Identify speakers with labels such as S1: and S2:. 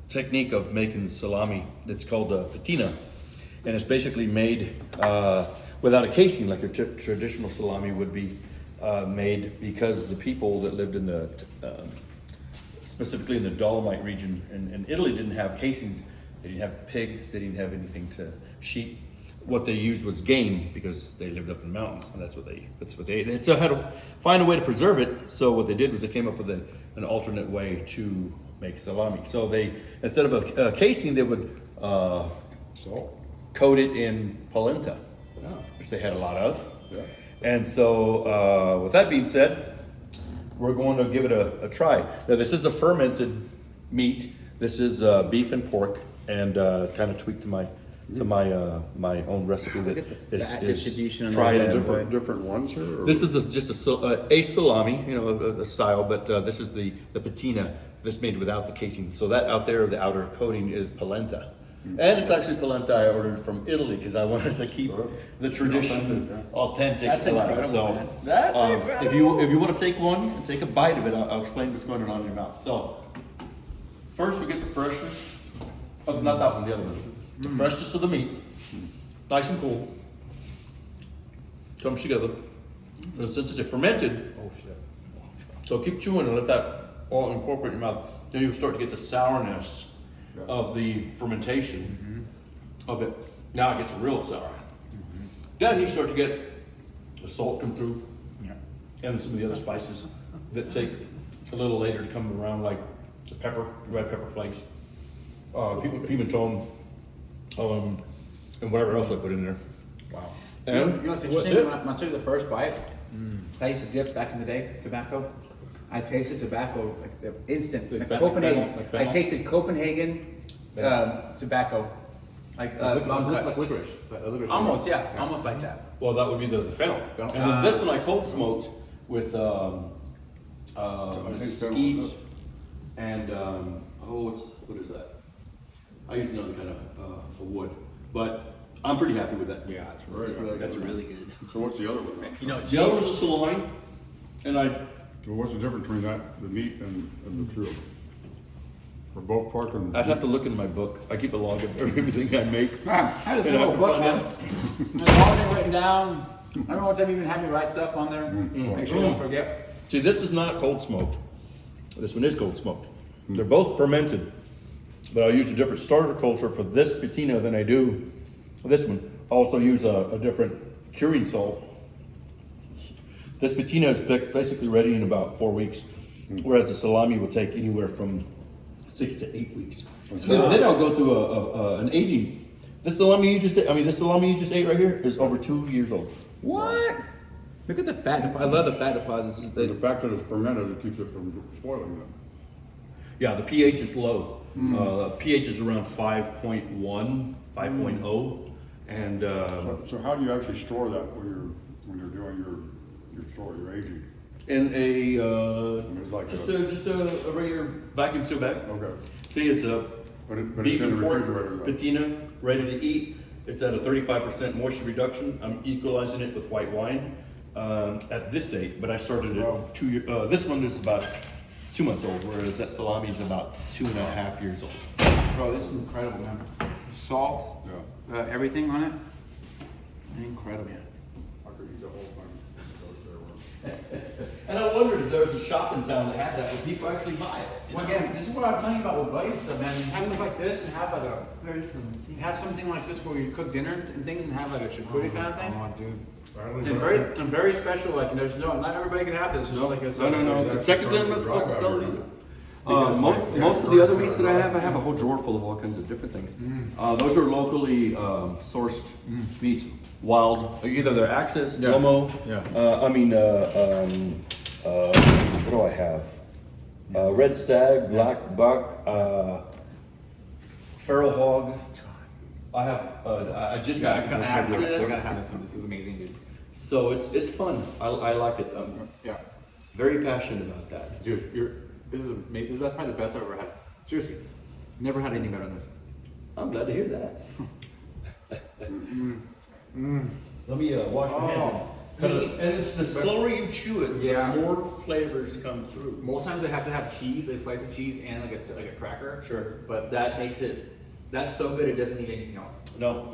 S1: technique of making salami that's called patina, and it's basically made without a casing like a traditional salami would be made, because the people that lived in the specifically in the Dolomite region in Italy didn't have casings. They didn't have pigs, they didn't have anything to sheep. What they used was game, because they lived up in the mountains, and that's what they ate. And so had to find a way to preserve it. So what they did was they came up with an alternate way to make salami. So they, instead of a casing, they would coat it in polenta, which they had a lot of. Yeah. And so with that being said, we're going to give it a try. Now this is a fermented meat. This is beef and pork, and it's kind of tweaked to my own recipe that is tried in
S2: different ones here. Or?
S1: This is just a salami, you know, a style, but this is the patina that's made without the casing. So that out there, the outer coating is polenta. And it's actually polenta I ordered from Italy because I wanted to keep the tradition authentic.
S3: That's incredible.
S1: So,
S3: that's incredible.
S1: If you want to take one and take a bite of it, I'll explain what's going on in your mouth. So first we get the freshness of, not that one, the other one. The freshness of the meat, nice and cool, comes together. And since it's fermented, so keep chewing and let that all incorporate in your mouth. Then you start to get the sourness of the fermentation of it. Now it gets real sour. Then you start to get the salt come through, and some of the other spices that take a little later to come around, like the pepper, red pepper flakes, pimentone, and whatever else I put in there.
S3: Wow.
S1: And
S3: you know what's interesting? When I took the first bite, I used to dip back in the day tobacco. I tasted tobacco like the instant, like Copenhagen. I tasted Copenhagen tobacco, like
S4: licorice.
S3: Almost, yeah, almost like that.
S1: Well, that would be the fennel. And then this one I cold smoked with mesquite and what is that? I use another kind of wood, but I'm pretty happy with that.
S4: Yeah, it's really good.
S2: So what's the other one?
S3: You know,
S1: The other was a salami, and
S2: So what's the difference between that, the meat and the two of them? For both pork and
S1: I'd have to look in my book. I keep a log of everything I make.
S3: I just
S1: And I
S3: wrote a
S1: can
S3: book,
S1: find
S3: man.
S1: out.
S3: There's all been written down. I remember one time even had me write stuff on there. Make sure I don't forget.
S1: See, this is not cold smoked. This one is cold smoked. They're both fermented, but I'll use a different starter culture for this patina than I do for this one. I also use a different curing salt. This patina is basically ready in about 4 weeks, whereas the salami will take anywhere from 6 to 8 weeks. Then I'll go through an aging. This salami you just ate right here is over 2 years old.
S3: What? Look at the fat. I love the fat deposits.
S2: the fact that it's fermented, it keeps it from spoiling them.
S1: Yeah, the pH is low. pH is around 5.1, 5.0, and
S2: So how do you actually store that when you're doing your aging?
S1: in a
S2: It's like
S1: just a regular vacuum seal bag.
S2: Okay.
S1: See, it's a
S2: But it's
S1: beef
S2: in
S1: and
S2: the
S1: pork
S2: refrigerator though.
S1: patina, ready to eat. It's at a 35% moisture reduction. I'm equalizing it with white wine at this date, but I started it 2 years. This one is about 2 months old, whereas that salami is about 2.5 years old.
S3: Bro, this is incredible, man. The salt, everything on it. Incredible.
S2: I could eat the whole thing.
S1: And I wondered if there was a shop in town that had that where people actually buy it.
S3: Well, again, this is what I'm telling you about with buddies stuff, man. Have something like this and have like have something like this where you cook dinner and things and have like a charcuterie kind of thing.
S4: Oh, dude.
S3: And very special. Like, there's not everybody can have this.
S1: No,
S3: like it's
S1: no. Technically, I'm not supposed to sell it either. Most of the other meats that I have a whole drawer full of all kinds of different things. Those are locally sourced meats, wild. Either they're Axis, Lomo. What do I have? Red stag, black buck, feral hog. I have. I just got some Axis.
S4: We're gonna have this one. This is amazing, dude.
S1: So it's fun. I like it.
S4: Yeah.
S1: Very passionate about that.
S4: Dude, this is amazing. That's probably the best I've ever had. Seriously. Never had anything better than this.
S1: I'm glad to hear that. Let me wash my hands. And it's the slower you chew it,
S4: Yeah.
S1: the more flavors come through.
S4: Most times I have to have cheese, a slice of cheese, and like a cracker.
S1: Sure.
S4: But that makes it, that's so good it doesn't need anything else.
S1: No.